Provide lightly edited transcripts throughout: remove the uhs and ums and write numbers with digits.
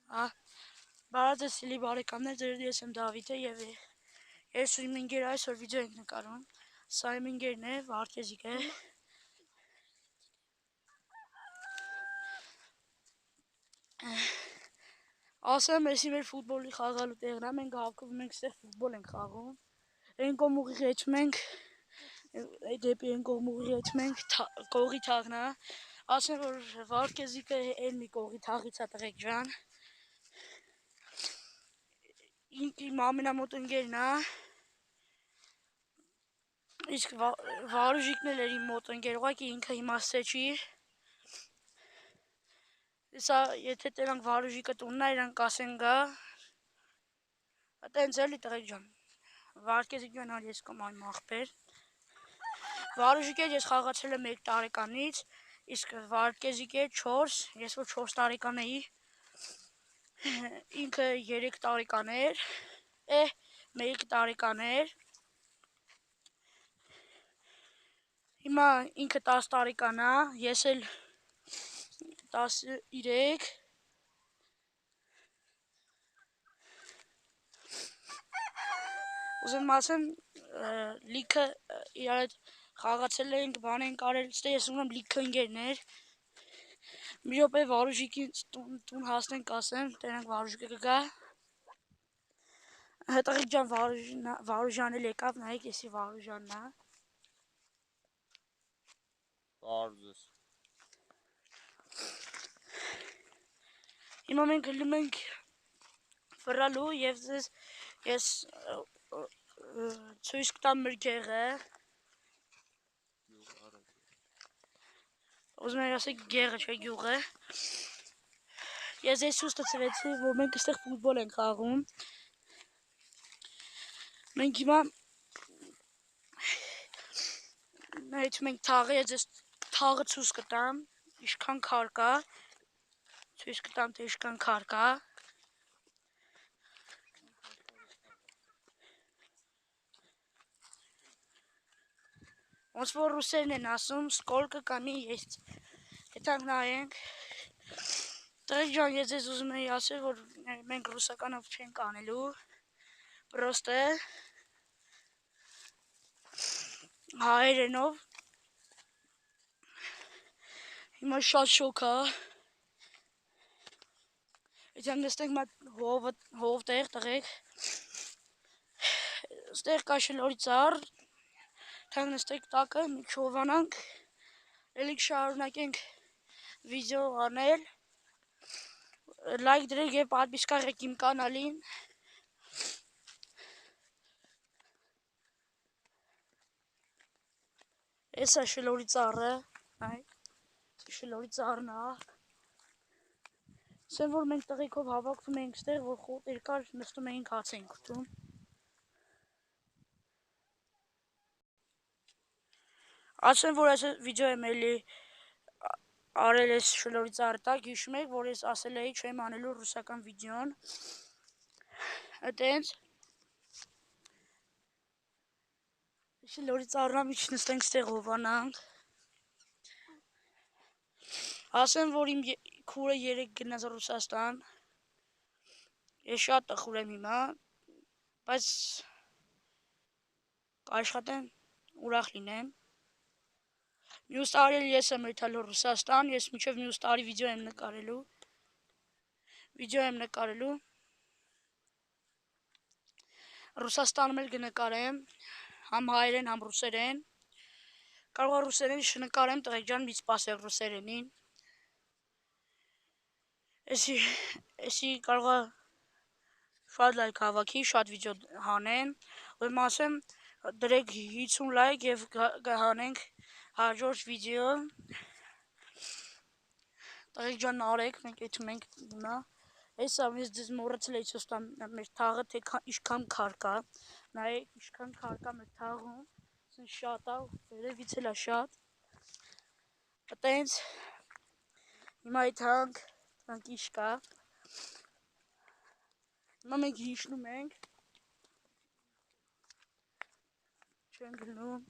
Բարև ձեզ սիրելի բարեկամներ, ձեր ես եմ Դավիթը եւ ես ու իմ ընկերը այսօր վիդեո ենք նկարում։ Սա իմ ընկերն է, Վարդգեզիկ է։ Ասեմ, էսի մեր ֆուտբոլի խաղալու տեղն է, մենք հավաքվում ենք ստեղ ֆուտբոլ ենք խաղում։ Այն կողմ ուղիղ եթում ենք, դեպի այն կողմ ուղիղ եթում ենք, կողի թաղն է։ Ասեմ, որ Վարդգեզիկը այն մի կողի թաղից է տղեկ ջան։ Իմ ամենամոտ ընկերն է, իսկ Վարուժիկն էլ էր իմ մոտ ընկեր, ուղղակի ինքը իմաստե չի։ Սա եթե տերանք Վարուժիկը տունն է, իրանք ասեն գա։ Տենց էլի տղեկ ջան։ Վարդգեզիկ ջան, ես կամ այն աղբեր։ Վարուժիկ էր, ես խաղացել եմ 1 տարեկանից, իսկ Վարդգեզիկ է 4, ես որ 4 տարեկան էի։ Ինքը 3 տարեկան էր, 1 տարեկան էր, հիմա ինքը 10 տարեկան է, ես էլ 13, ուզեմ ասեմ, լիքը իրար հետ խաղացել ենք, բան ենք արել, ստե ես ունեմ լիքը ընկերներ, մի րոպե Վարուժիկին տուն հասնենք ասեմ, տերանք Վարուժիկը կգա, տղեկ ջան Վարուժան էլ եկավ, նայեք եսի Վարուժանն է։ Բարզես։ Հիմա մենք հլում ենք վրալու և ես ցույց կտամ մեր գեղը։ Ուզում եմ ասել գեղը չէ գյուղը։ Ես ես ցույց տվեցի, որ մենք այստեղ ֆուտբոլ ենք խաղում։ Մենք հիմա նայեցում ենք թաղը, ես ես թաղը ցույց կտամ, ինչքան քար կա։ Ցույց կտամ, թե ինչքան քար կա։ Ոնց որ ռուսերն են ասում, սկոլկը կամի есть։ Հետանք նայենք։ Տղեկ ջան, ես ձեզ ուզում եի ասել, որ մենք ռուսականով չենք անելու։ Պրոստը հայերենով։ Հիմա շատ շոկ է։ Եթե նստենք մատ հով տեղ, տղեկ։ Ստեղ կա շլորի ծառ։ Թանք նստենք տակը, մի չհովանանք։ Էլի շարունակենք վիդեո անել, լայք դրեք և պատվիսկա եղեք իմ կանալին։ Էս է շլորի ծառը, շլորի ծառն է։ Ասեմ, որ մենք տղեկով հավաքվում ենք ստեղ, որ խոտ երկար նստում էինք հաց էինք ուտում։ Ասեմ, որ այս վիդեո եմ էլի արել ես շլորի ծառի տակ, հիշում եք, որ ես ասել էի չեմ անելու ռուսական վիդեոն, այտենց, շլորի ծառնամ իչ նստենք ստեղ հովանանք, ասեմ, որ իմ քուրը 3 գնաց Ռուսաստան, ես շատ տխուր եմ հիմա, բայց կաշխատեմ, ուրախ լինեմ, մյուս տարի ես եմ եթալու Ռուսաստան, ես մինչև մյուս տարի վիդեո եմ նկարելու, Ռուսաստանում էլ կնկարեմ, համ հայերեն, համ ռուսերեն, կարող է ռուսերեն չնկարեմ, տղեկ ջան, մի սպասեք ռուսերենին, էսի կարող է շատ լայք հավաքի, շատ վիդեո հանեն, ուրեմն ասեմ, դրեք 50 լայք և կհանենք հաջորդ վիդեո, տղեկ ջան արեք, մենք եթում ենք հիմա, էսա ես ձեզ մոռացել էի ցույց տամ մեր թաղը, թե ինչքան քար կա, նայեք ինչքան քար կա մեր թաղում, շատ է, վերևից էլ է շատ, այտենց, հիմա եթանք, ինչ կա, հիմա մենք հիշնում ենք, չենք գնում,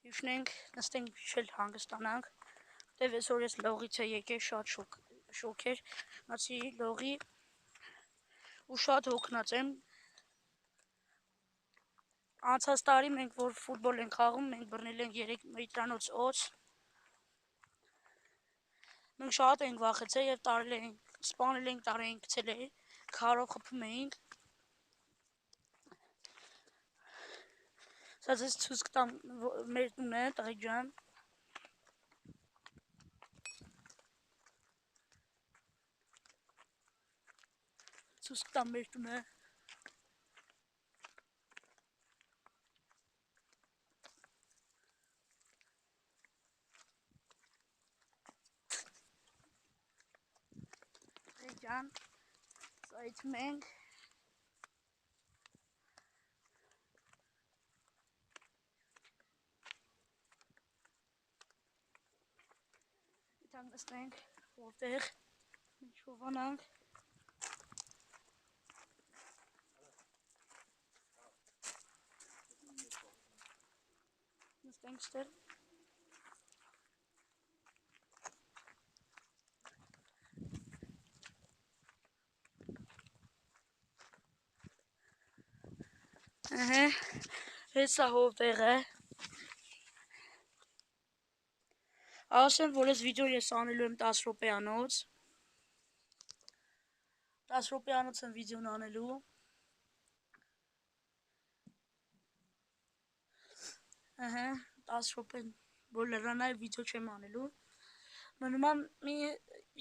Հիշնենք, նստենք շել հանգստանանք, դև այսօր ես լողից է եկել շատ շոկ էր, նացի լողի ու շատ հոգնած եմ, անցած տարի մենք որ ֆուտբոլ ենք խաղում, մենք բռնել ենք 3 մետրանոց օձ, մենք շատ ենք վախեցել և տարել ենք, սպանել ենք, տարել ենք գցել է, քարով խփում էինք, սա ձեզ ցույց կտամ մեր տունը, տղեկ ջան, ցույց կտամ մեր տունը, տղեկ ջան, սայից մենք, նստենք, որտեղ մենք շովանանք, նստենք ստեր, հեսա հովտեղ է, ասեմ, որ ես վիդեո ես անելու եմ 10 ռոպեանոց, 10 ռոպեանոց եմ վիդեոն անելու, 10 ռոպեն, որ լրանայ վիդեո չեմ անելու, մնում եմ մի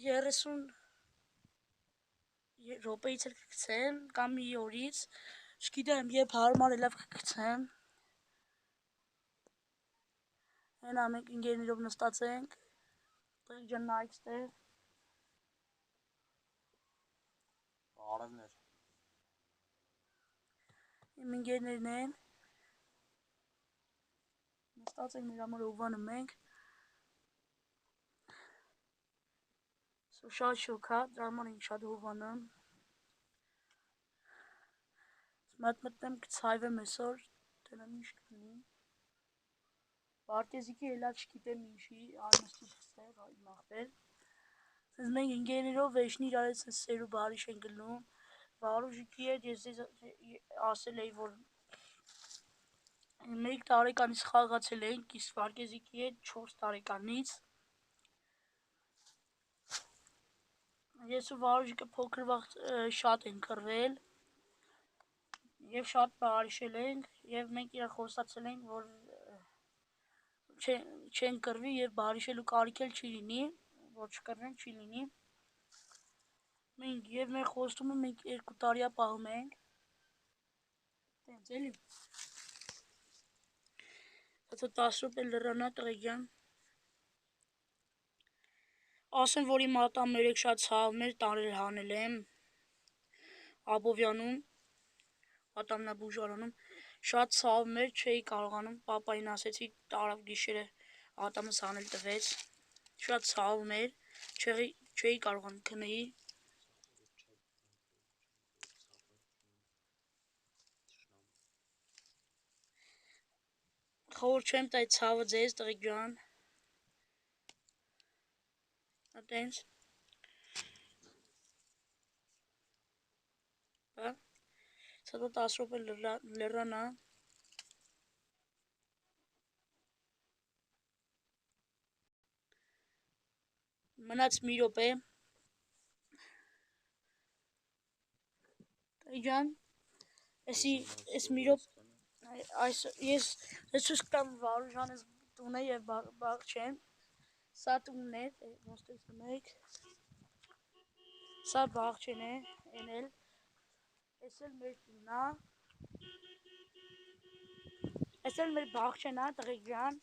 30 ռոպեից էլ կգցեմ, կամ մի օրից, չգիտեմ, եբ հարմար էլավ կգցեմ, հենա մենք ինգերներով նստած ենք, տղեկ ջան նայք ստեղ, Արևներ։ իմ ինգերներն են, նստած ենք մեր համար հովանը մենք, շատ շոկ հա, դրա համար ենք շատ հովանում, մտնեմ կցայվեմ այսօր, դենամ ինչ կնի, Բարտեզիկի էլա չգիտեմ ինչի, արմստի խստեղ, իմ աղբեր, սենց մենք ինգերներով վերջնի իրարեց սեր ու բարիշ են գլնում, վարուժիկի հետ ես ասել էի, որ 1 տարեկանից խաղացել ենք, իսկ Վարկեզիկի հետ 4 տարեկանից, ես ու վարուժիկը փոքր վաղ շատ են կռվել, և շատ բարիշել ենք, և մենք իրար խոստացել ենք, որ չեն կռվի և բարիշելու կարիք էլ չի լինի, որ չկռվենք չի լինի, և մեր խոստումը մենք 2 տարիա պահում ենք, տենց էլի, հացա 10 ռոպե լրանա տղեկ ջան, ասեմ, որ իմ ատամներեք շատ ցավում էր, տարել հանել եմ, Աբովյանում, ատամնաբուժարանում, շատ ցավում էր, չէի կարողանում, պապային ասեցի, տարավ գիշերը ատամս հանել տվեց, շատ ցավում էր, չէի կարողանում քնեի, խորհուրդ չեմ տա այդ ցավը ձեզ, տղեկ ջան, տենց, սա 10 ռոպե լրանա, մնաց մի րոպե, տղեկ ջան, ես մի րոպե, ես ցույց կտամ Վարուժանս տունը և Բաղչեն, սա տունն է, ոնց տեսնեք, սա Բաղչեն է, էնել, ես էլ մեր տունն է, ես էլ մեր Բաղչեն է, տղեկ ջան,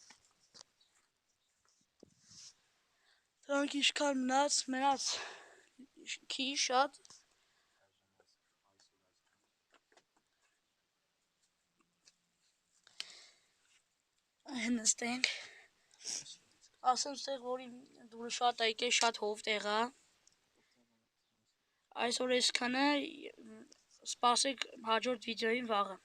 դրանք իշքան մնաց քիչ շատ, նստենք, ասեմ ստեղ, որ իմ դուրը շատ այկ է, շատ հով տեղ է, այսօր այսքանը, սպասեք հաջորդ վիդեոյին վաղը։